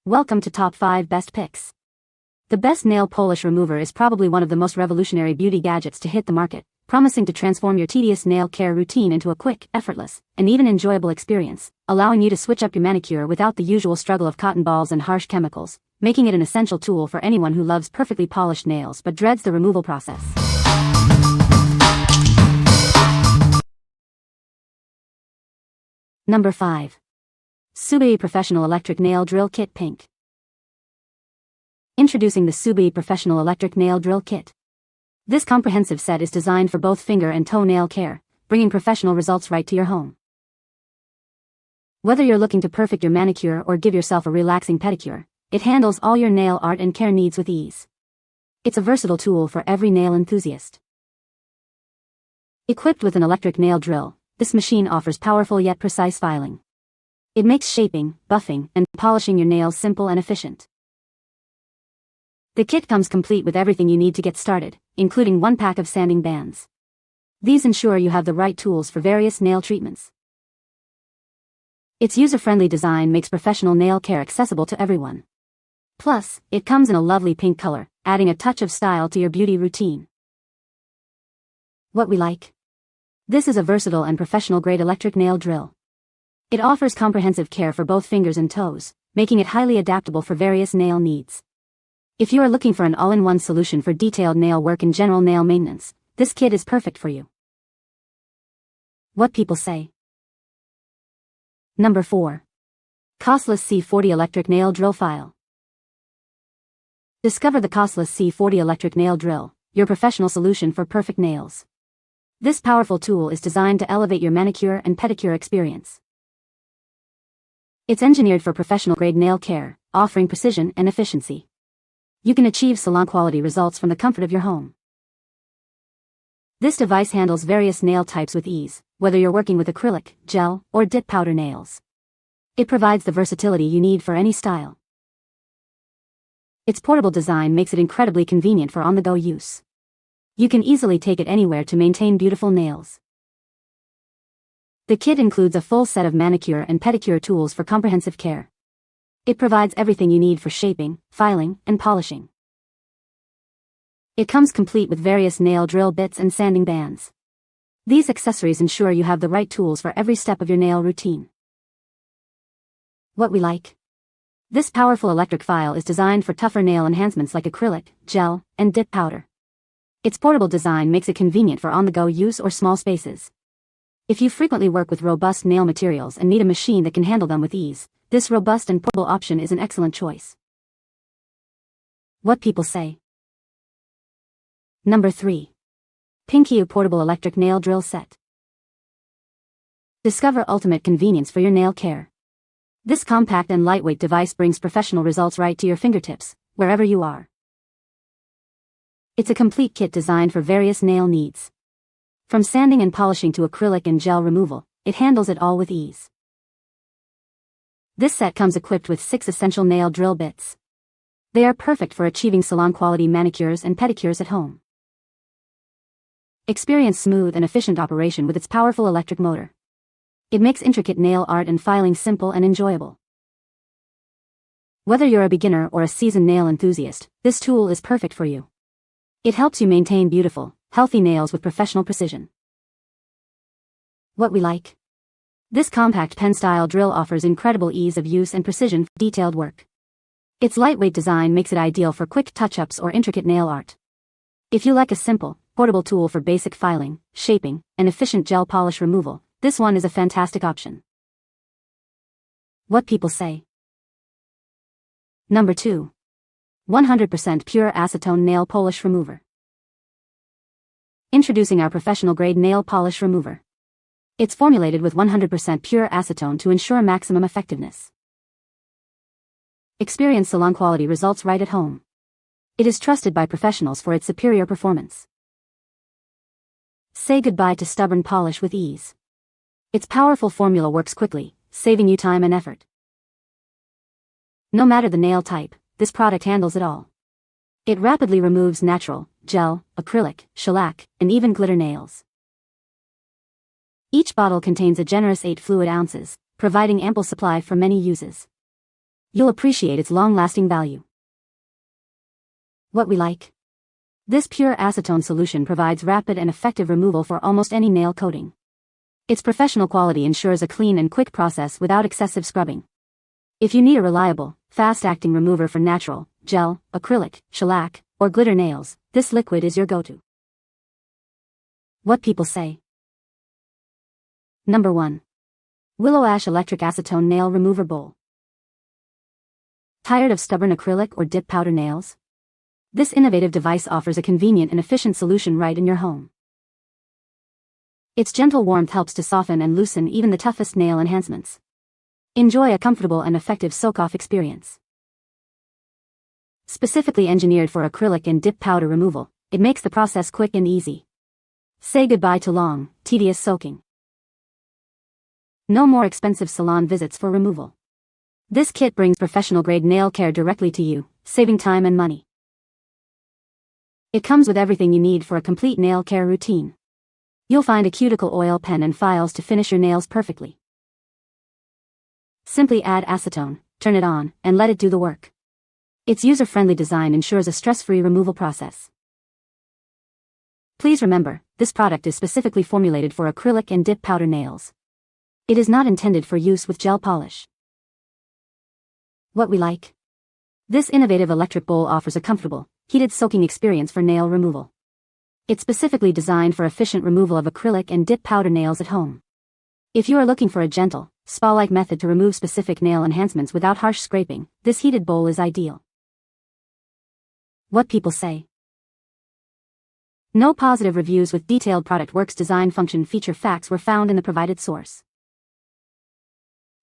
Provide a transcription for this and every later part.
Welcome to Top 5 Best Picks. The best nail polish remover is probably one of the most revolutionary beauty gadgets to hit the market, promising to transform your tedious nail care routine into a quick, effortless, and even enjoyable experience, allowing you to switch up your manicure without the usual struggle of cotton balls and harsh chemicals, making it an essential tool for anyone who loves perfectly polished nails but dreads the removal process. Number 5. Subay Professional Electric Nail Drill Kit Pink. Introducing the Subay Professional Electric Nail Drill Kit. This comprehensive set is designed for both finger and toe nail care, bringing professional results right to your home. Whether you're looking to perfect your manicure or give yourself a relaxing pedicure, it handles all your nail art and care needs with ease. It's a versatile tool for every nail enthusiast. Equipped with an electric nail drill, this machine offers powerful yet precise filing. It makes shaping, buffing, and polishing your nails simple and efficient. The kit comes complete with everything you need to get started, including one pack of sanding bands. These ensure you have the right tools for various nail treatments. Its user-friendly design makes professional nail care accessible to everyone. Plus, it comes in a lovely pink color, adding a touch of style to your beauty routine. What we like? This is a versatile and professional-grade electric nail drill. It offers comprehensive care for both fingers and toes, making it highly adaptable for various nail needs. If you are looking for an all-in-one solution for detailed nail work and general nail maintenance, this kit is perfect for you. What people say. Number 4. COSLUS C40 Electric Nail Drill File. Discover the COSLUS C40 Electric Nail Drill, your professional solution for perfect nails. This powerful tool is designed to elevate your manicure and pedicure experience. It's engineered for professional-grade nail care, offering precision and efficiency. You can achieve salon-quality results from the comfort of your home. This device handles various nail types with ease, whether you're working with acrylic, gel, or dip powder nails. It provides the versatility you need for any style. Its portable design makes it incredibly convenient for on-the-go use. You can easily take it anywhere to maintain beautiful nails. The kit includes a full set of manicure and pedicure tools for comprehensive care. It provides everything you need for shaping, filing, and polishing. It comes complete with various nail drill bits and sanding bands. These accessories ensure you have the right tools for every step of your nail routine. What we like? This powerful electric file is designed for tougher nail enhancements like acrylic, gel, and dip powder. Its portable design makes it convenient for on-the-go use or small spaces. If you frequently work with robust nail materials and need a machine that can handle them with ease, this robust and portable option is an excellent choice. What people say. Number 3. Pinkiou Portable Electric Nail Drill Set. Discover ultimate convenience for your nail care. This compact and lightweight device brings professional results right to your fingertips, wherever you are. It's a complete kit designed for various nail needs. From sanding and polishing to acrylic and gel removal, it handles it all with ease. This set comes equipped with 6 essential nail drill bits. They are perfect for achieving salon-quality manicures and pedicures at home. Experience smooth and efficient operation with its powerful electric motor. It makes intricate nail art and filing simple and enjoyable. Whether you're a beginner or a seasoned nail enthusiast, this tool is perfect for you. It helps you maintain beautiful, healthy nails with professional precision. What we like? This compact pen-style drill offers incredible ease of use and precision for detailed work. Its lightweight design makes it ideal for quick touch-ups or intricate nail art. If you like a simple, portable tool for basic filing, shaping, and efficient gel polish removal, this one is a fantastic option. What people say. Number 2. 100% Pure Acetone Nail Polish Remover. Introducing our professional-grade nail polish remover. It's formulated with 100% pure acetone to ensure maximum effectiveness. Experience salon-quality results right at home. It is trusted by professionals for its superior performance. Say goodbye to stubborn polish with ease. Its powerful formula works quickly, saving you time and effort. No matter the nail type, this product handles it all. It rapidly removes natural, gel, acrylic, shellac, and even glitter nails. Each bottle contains a generous 8 fluid ounces, providing ample supply for many uses. You'll appreciate its long-lasting value. What we like. This pure acetone solution provides rapid and effective removal for almost any nail coating. Its professional quality ensures a clean and quick process without excessive scrubbing. If you need a reliable, fast-acting remover for natural, gel, acrylic, shellac, or glitter nails, this liquid is your go-to. What people say. Number 1. Willowash Electric Acetone Nail Remover Bowl. Tired of stubborn acrylic or dip powder nails? This innovative device offers a convenient and efficient solution right in your home. Its gentle warmth helps to soften and loosen even the toughest nail enhancements. Enjoy a comfortable and effective soak-off experience. Specifically engineered for acrylic and dip powder removal, it makes the process quick and easy. Say goodbye to long, tedious soaking. No more expensive salon visits for removal. This kit brings professional-grade nail care directly to you, saving time and money. It comes with everything you need for a complete nail care routine. You'll find a cuticle oil pen and files to finish your nails perfectly. Simply add acetone, turn it on, and let it do the work. Its user-friendly design ensures a stress-free removal process. Please remember, this product is specifically formulated for acrylic and dip powder nails. It is not intended for use with gel polish. What we like. This innovative electric bowl offers a comfortable, heated soaking experience for nail removal. It's specifically designed for efficient removal of acrylic and dip powder nails at home. If you are looking for a gentle, spa-like method to remove specific nail enhancements without harsh scraping, this heated bowl is ideal. What people say. No positive reviews with detailed product works, design, function, feature, facts were found in the provided source.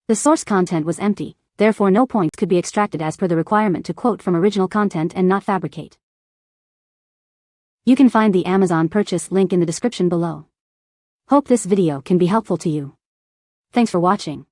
The source content was empty, therefore no points could be extracted as per the requirement to quote from original content and not fabricate. You can find the Amazon purchase link in the description below. Hope this video can be helpful to you. Thanks for watching.